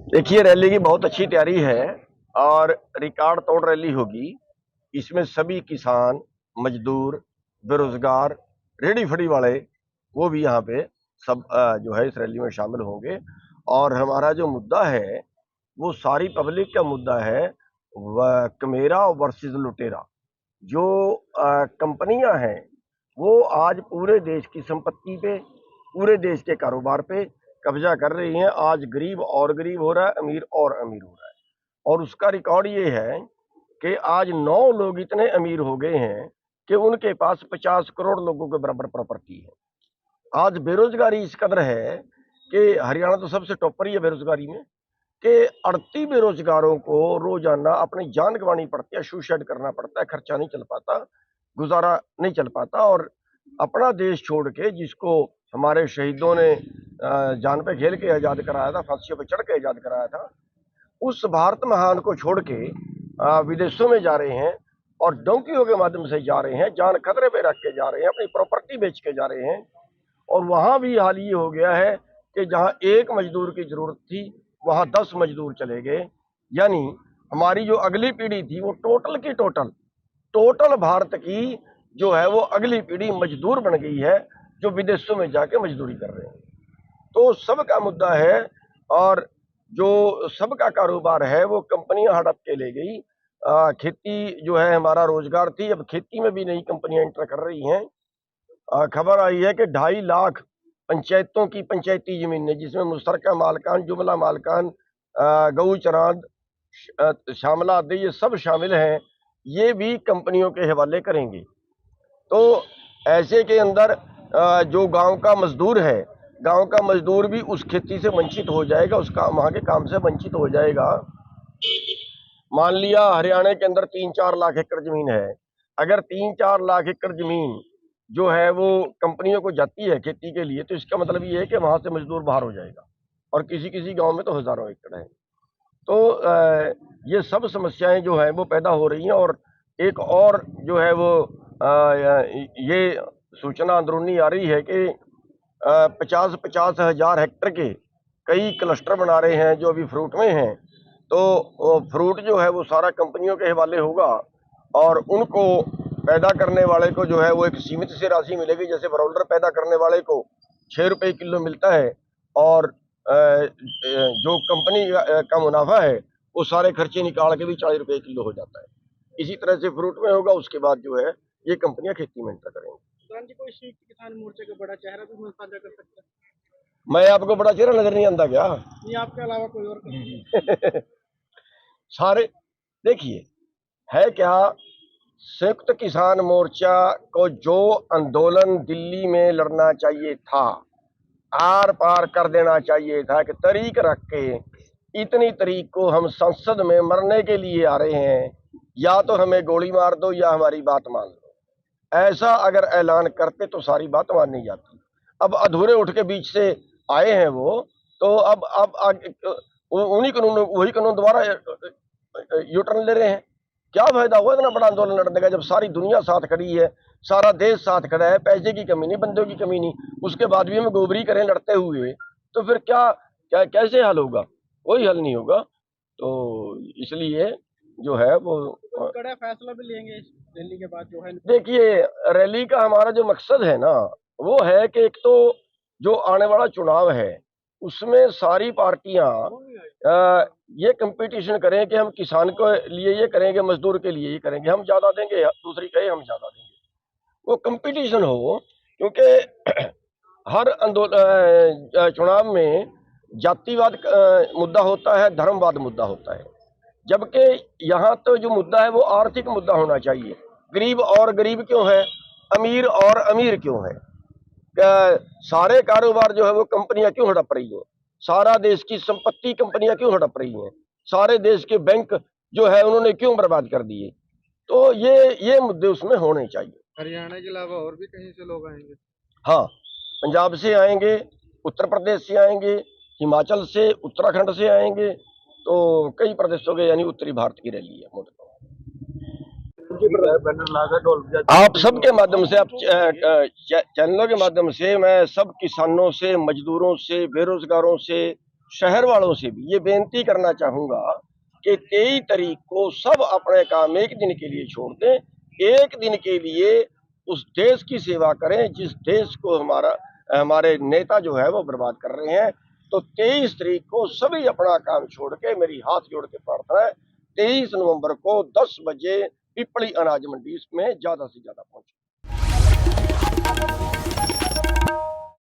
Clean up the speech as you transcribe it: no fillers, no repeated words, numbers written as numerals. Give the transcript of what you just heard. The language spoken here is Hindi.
देखिए, रैली की बहुत अच्छी तैयारी है और रिकॉर्ड तोड़ रैली होगी। इसमें सभी किसान, मजदूर, बेरोजगार, रेहड़ी फड़ी वाले वो भी यहाँ पे सब जो है इस रैली में शामिल होंगे। और हमारा जो मुद्दा है वो सारी पब्लिक का मुद्दा है, कमेरा वर्सेस लुटेरा। जो कंपनियां हैं वो आज पूरे देश की संपत्ति पे, पूरे देश के कारोबार पे कब्जा कर रही हैं। आज गरीब और गरीब हो रहा है, अमीर और अमीर हो रहा है। और उसका रिकॉर्ड ये है कि आज 9 लोग इतने अमीर हो गए हैं कि उनके पास 50 करोड़ लोगों के बराबर प्रॉपर्टी है। आज बेरोजगारी इस कदर है कि हरियाणा तो सबसे टॉपर ही है बेरोजगारी में, कि 38 बेरोजगारों को रोजाना अपनी जान गंवानी पड़ती है, सुसाइड करना पड़ता है, खर्चा नहीं चल पाता, गुजारा नहीं चल पाता। और अपना देश छोड़ के, जिसको हमारे शहीदों ने जान पे खेल के आजाद कराया था, फांसियों पे चढ़ के आजाद कराया था, उस भारत महान को छोड़ के विदेशों में जा रहे हैं और डोंकियों के माध्यम से जा रहे हैं, जान खतरे पे रख के जा रहे हैं, अपनी प्रॉपर्टी बेच के जा रहे हैं। और वहां भी हाल ये हो गया है कि जहां एक मजदूर की जरूरत थी वहां 10 मजदूर चले गए। यानी हमारी जो अगली पीढ़ी थी वो टोटल की टोटल भारत की जो है वो अगली पीढ़ी मजदूर बन गई है, जो विदेशों में जाके मजदूरी कर रहे हैं। तो सबका मुद्दा है और जो सबका कारोबार है वो कंपनियां हड़प के ले गई। खेती जो है हमारा रोजगार थी, अब खेती में भी नई कंपनियां एंटर कर रही हैं। खबर आई है कि 2.5 लाख पंचायतों की पंचायती जमीनें, जिसमें मुश्तरका मालकान, जुमला मालकान, गऊ चरांद, शामला आदि ये सब शामिल हैं, ये भी कंपनियों के हवाले करेंगे। तो ऐसे के अंदर जो गांव का मजदूर है, गांव का मजदूर भी उस खेती से वंचित हो जाएगा, उसका वहां के काम से वंचित हो जाएगा। मान लिया हरियाणा के अंदर 3-4 लाख एकड़ जमीन है, अगर 3-4 लाख एकड़ जमीन जो है वो कंपनियों को जाती है खेती के लिए, तो इसका मतलब ये है कि वहां से मजदूर बाहर हो जाएगा। और किसी किसी गांव में तो हजारों एकड़ है। तो ये सब समस्याएं जो है वो पैदा हो रही हैं। और एक और जो है वो ये सूचना अंदरूनी आ रही है कि 50-50 हजार हेक्टर के कई क्लस्टर बना रहे हैं जो अभी फ्रूट में हैं। तो फ्रूट जो है वो सारा कंपनियों के हवाले होगा और उनको पैदा करने वाले को जो है वो एक सीमित सी राशि मिलेगी। जैसे बरौलर पैदा करने वाले को 6 रुपए किलो मिलता है और जो कंपनी का मुनाफा है वो सारे खर्चे निकाल के भी 40 रुपए किलो हो जाता है। इसी तरह से फ्रूट में होगा, उसके बाद जो है ये कंपनियां खेती में एंटर करेंगी। जी, कोई संयुक्त किसान मोर्चे का बड़ा चेहरा भी मैं साझा कर सकता है? मैं आपको बड़ा चेहरा नजर नहीं आता क्या? नहीं, आपके अलावा कोई और सारे देखिए, है क्या, संयुक्त किसान मोर्चा को जो आंदोलन दिल्ली में लड़ना चाहिए था, आर पार कर देना चाहिए था कि तारीख रख के इतनी तारीख को हम संसद में मरने के लिए आ रहे हैं, या तो हमें गोली मार दो या हमारी बात मान लो। ऐसा अगर ऐलान करते तो सारी बात मानी जाती। अब अधूरे उठ के बीच से आए हैं वो, तो अब उन्हीं कानून, वही कानून दोबारा यू टर्न ले रहे हैं। क्या फायदा हुआ इतना बड़ा आंदोलन लड़ने का जब सारी दुनिया साथ खड़ी है, सारा देश साथ खड़ा है, पैसे की कमी नहीं, बंदों की कमी नहीं, उसके बाद भी हम गोबरी करें लड़ते हुए, तो फिर क्या क्या कैसे हल होगा? कोई हल नहीं होगा। तो इसलिए जो है वो कड़ा फैसला भी लेंगे इस रैली के बाद जो है। देखिए, रैली का हमारा जो मकसद है ना, वो है कि एक तो जो आने वाला चुनाव है उसमें सारी पार्टियां ये कंपटीशन करें कि हम किसान के लिए ये करेंगे, मजदूर के लिए ये करेंगे, हम ज्यादा देंगे, दूसरी कहे हम ज्यादा देंगे, वो कंपटीशन हो। क्योंकि हर आंदोलन चुनाव में जातिवाद मुद्दा होता है, धर्मवाद मुद्दा होता है, जबकि यहाँ तो जो मुद्दा है वो आर्थिक मुद्दा होना चाहिए। गरीब और गरीब क्यों है, अमीर और अमीर क्यों है, सारे कारोबार जो है वो कंपनियां क्यों हड़प रही हैं, सारा देश की संपत्ति कंपनियां क्यों हड़प रही हैं, सारे देश के बैंक जो है उन्होंने क्यों बर्बाद कर दिए। तो ये मुद्दे उसमें होने चाहिए। हरियाणा के अलावा और भी कहीं से लोग आएंगे? हाँ, पंजाब से आएंगे, उत्तर प्रदेश से आएंगे, हिमाचल से, उत्तराखंड से आएंगे, तो कई प्रदेशों के, यानी उत्तरी भारत की रैली है। आप सबके माध्यम से, आप चैनलों के माध्यम से मैं सब किसानों से, मजदूरों से, बेरोजगारों से, शहर वालों से भी ये बेनती करना चाहूंगा कि 23 तारीख को सब अपने काम एक दिन के लिए छोड़ दें, एक दिन के लिए उस देश की सेवा करें जिस देश को हमारे नेता जो है वो बर्बाद कर रहे हैं। तो 23 तारीख को सभी अपना काम छोड़ के, मेरी हाथ जोड़ के प्रार्थना है, 23 नवंबर को 10 बजे पिपली अनाज मंडी में ज्यादा से ज्यादा पहुंचे।